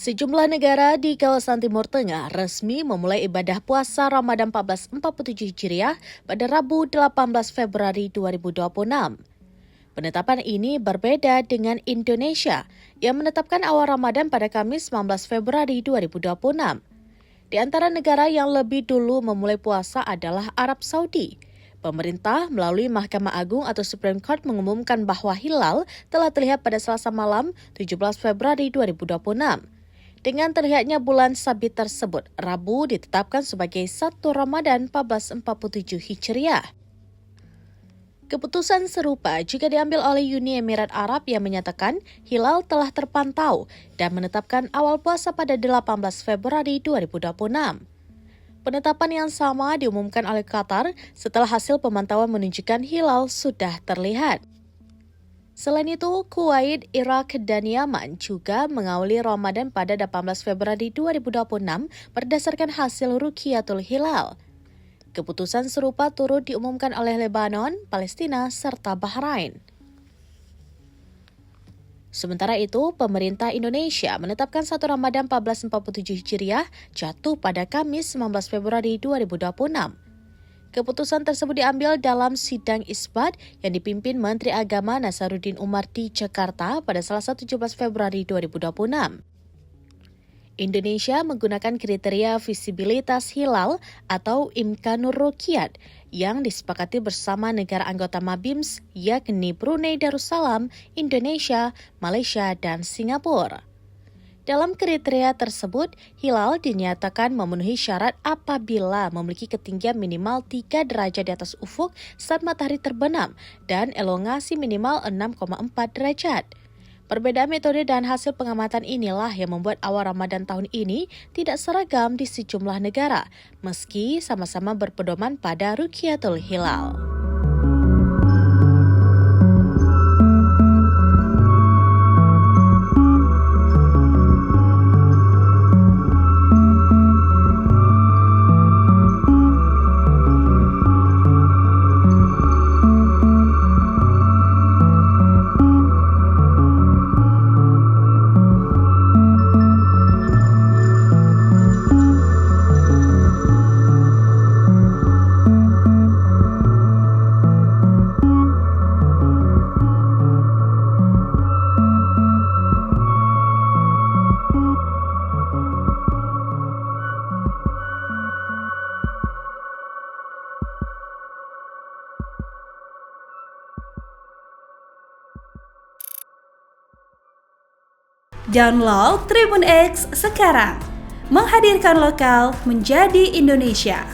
Sejumlah negara di kawasan Timur Tengah resmi memulai ibadah puasa Ramadan 1447 Hijriah pada Rabu 18 Februari 2026. Penetapan ini berbeda dengan Indonesia yang menetapkan awal Ramadan pada Kamis 19 Februari 2026. Di antara negara yang lebih dulu memulai puasa adalah Arab Saudi. Pemerintah melalui Mahkamah Agung atau Supreme Court mengumumkan bahwa hilal telah terlihat pada Selasa malam 17 Februari 2026. Dengan terlihatnya bulan sabit tersebut, Rabu ditetapkan sebagai 1 Ramadan 1447 Hijriah. Keputusan serupa juga diambil oleh Uni Emirat Arab yang menyatakan hilal telah terpantau dan menetapkan awal puasa pada 18 Februari 2026. Penetapan yang sama diumumkan oleh Qatar setelah hasil pemantauan menunjukkan hilal sudah terlihat. Selain itu, Kuwait, Irak, dan Yaman juga mengawali Ramadan pada 18 Februari 2026 berdasarkan hasil Ruqyatul Hilal. Keputusan serupa turut diumumkan oleh Lebanon, Palestina, serta Bahrain. Sementara itu, pemerintah Indonesia menetapkan 1 Ramadan 1447 Hijriah jatuh pada Kamis 19 Februari 2026. Keputusan tersebut diambil dalam sidang isbat yang dipimpin Menteri Agama Nasaruddin Umar di Jakarta pada Selasa 17 Februari 2026. Indonesia menggunakan kriteria visibilitas hilal atau Imkanur Ruqyat yang disepakati bersama negara anggota Mabims yakni Brunei Darussalam, Indonesia, Malaysia, dan Singapura. Dalam kriteria tersebut, hilal dinyatakan memenuhi syarat apabila memiliki ketinggian minimal 3 derajat di atas ufuk saat matahari terbenam dan elongasi minimal 6,4 derajat. Perbedaan metode dan hasil pengamatan inilah yang membuat awal Ramadan tahun ini tidak seragam di sejumlah negara, meski sama-sama berpedoman pada Ruqyatul Hilal. Download Tribun X sekarang, menghadirkan lokal menjadi Indonesia.